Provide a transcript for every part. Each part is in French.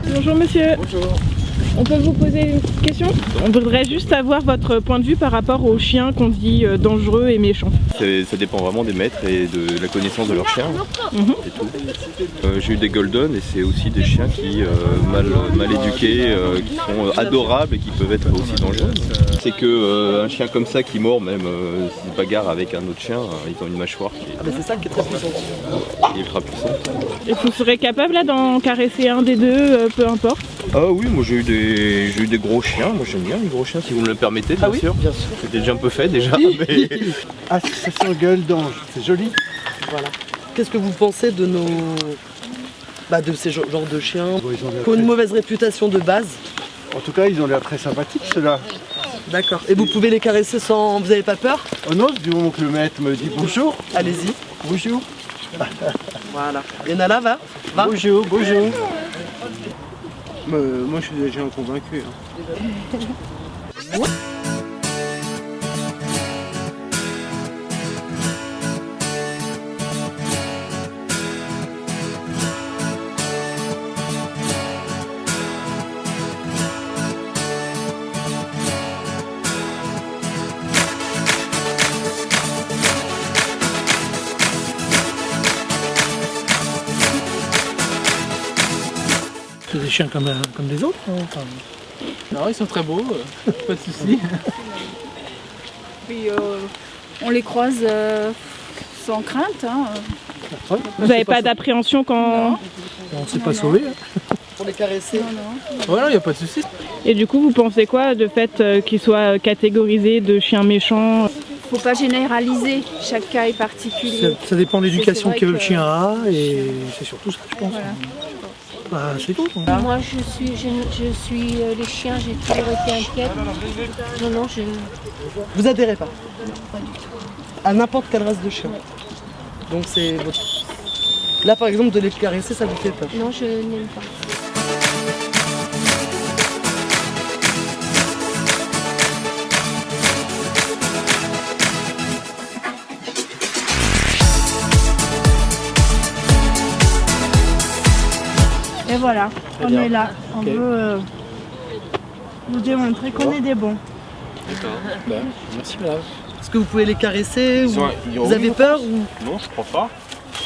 Bonjour monsieur. Bonjour. On peut vous poser une petite question? On voudrait juste avoir votre point de vue par rapport aux chiens qu'on dit dangereux et méchants. Ça dépend vraiment des maîtres et de la connaissance de leur chien. C'est tout. J'ai eu des golden et c'est aussi des chiens qui mal éduqués, qui sont adorables et qui peuvent être aussi dangereux. C'est que un chien comme ça qui mord, même s'il se bagarre avec un autre chien, ils ont une mâchoire qui est, c'est ça qui est très puissant. ultra puissante. Et vous serez capable là d'en caresser un des deux, peu importe? Ah oui, moi j'ai eu des gros chiens, moi j'aime bien les gros chiens si vous me le permettez, bien sûr. Bien sûr. C'était déjà un peu fait déjà, mais... Ah, ça c'est un gueule d'ange, c'est joli. Voilà. Qu'est-ce que vous pensez de nos... de ces genres de chiens Bon, ils ont l'air qui ont une très- mauvaise réputation de base? En tout cas, ils ont l'air très sympathiques ceux-là. D'accord. Et vous pouvez les caresser sans... Vous n'avez pas peur? Oh non, du moment que le maître me dit bonjour. Allez-y. Bonjour. Voilà. Et Nala, va. Bonjour, bonjour. Moi je suis déjà convaincu. C'est des chiens comme les autres. Hein, enfin. Non, ils sont très beaux, pas de soucis. Puis on les croise sans crainte. Hein. Ouais, Vous n'avez pas d'appréhension quand... on s'est pas sauvé. Pour les caresser. Ouais, non, il n'y a pas de soucis. Et du coup, vous pensez quoi de fait qu'ils soient catégorisés de chiens méchants? Faut pas généraliser, chaque cas est particulier. Ça dépend de l'éducation C'est vrai que le que- chien a et c'est surtout ça, je pense. Voilà. Bah, c'est tout. Moi, je suis les chiens, j'ai toujours été inquiète. Non, je... Vous adhérez pas? À n'importe quelle race de chien. Donc c'est... Là par exemple, de les caresser, ça vous fait peur? Non, je n'aime pas. Et voilà, on est là. On veut vous démontrer qu'on est des bons. Merci madame. Est-ce que vous pouvez les caresser? Vous avez peur ou Non, je crois pas.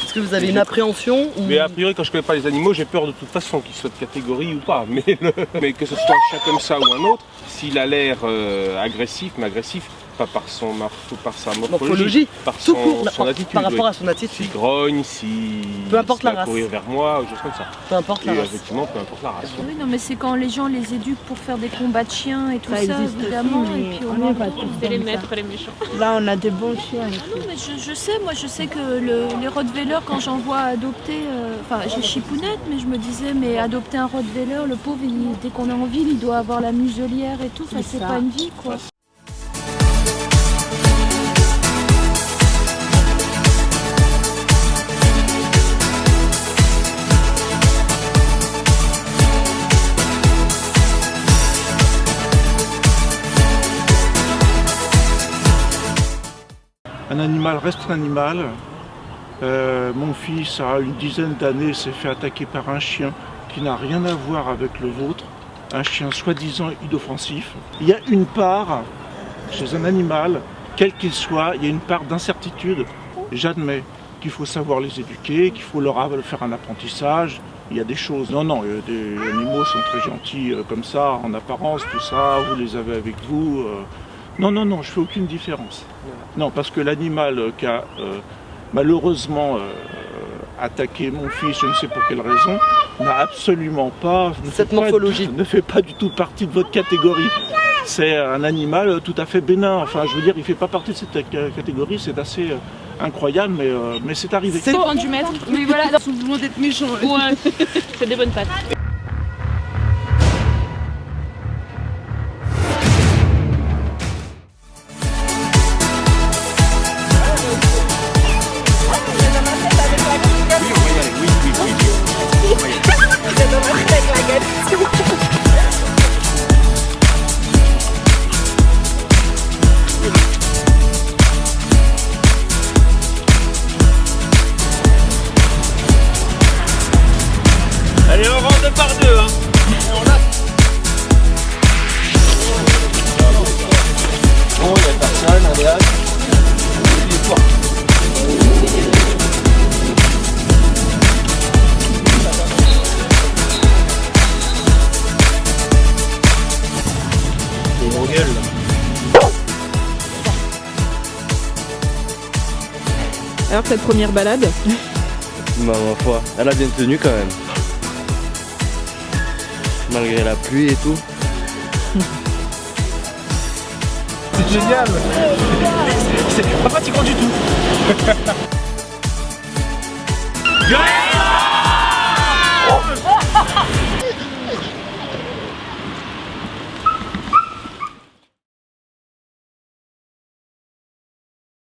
est-ce que vous avez une appréhension ou... Mais a priori, quand je connais pas les animaux, j'ai peur de toute façon, qu'ils soient de catégorie ou pas. Mais que ce soit un chien comme ça ou un autre, s'il a l'air agressif, mais agressif, pas par sa morphologie, par tout court, son attitude. par rapport oui. à son attitude. S'il grogne, s'il Peu importe se met la à race. courir vers moi, ou choses comme ça. Peu importe la Et race. effectivement, peu importe la race. Oui, non, mais c'est quand les gens les éduquent pour faire des combats de chiens et tout ça, existe évidemment. aussi, Et mais puis on n'est pas tous C'est les comme ça. maîtres, les méchants. Là, on a des bons chiens. Non, mais je sais, moi je sais que les Rottweilers, quand j'en vois adopter, enfin j'ai Chipounette, mais je me disais, mais adopter un Rottweiler, le pauvre, dès qu'on est en ville, il doit avoir la muselière et tout, enfin, c'est ça. pas une vie quoi. Un animal reste un animal. Mon fils, à une dizaine d'années, s'est fait attaquer par un chien qui n'a rien à voir avec le vôtre. Un chien soi-disant inoffensif. Il y a une part, chez un animal, quel qu'il soit, il y a une part d'incertitude. J'admets qu'il faut savoir les éduquer, qu'il faut leur faire un apprentissage. Il y a des choses. Non, des animaux sont très gentils comme ça, en apparence, tout ça. Vous les avez avec vous. Non, je fais aucune différence. Non, parce que l'animal qui a malheureusement attaqué mon fils, je ne sais pour quelle raison, n'a absolument pas... Cette morphologie. Ne fait pas du tout partie de votre catégorie. C'est un animal tout à fait bénin. Enfin, je veux dire, il ne fait pas partie de cette catégorie. C'est assez incroyable, mais c'est arrivé. C'est loin du maître. Oui, voilà, Ils sont loin d'être méchants. ouais. C'est des bonnes pattes. Allez, on rentre par deux, hein. Bon, il y a personne, allez hop. Il est fort. Il m'engueule là. Alors cette première balade? Ma foi, elle a bien tenu quand même. Malgré la pluie et tout. C'est génial. C'est pas fatigant du tout.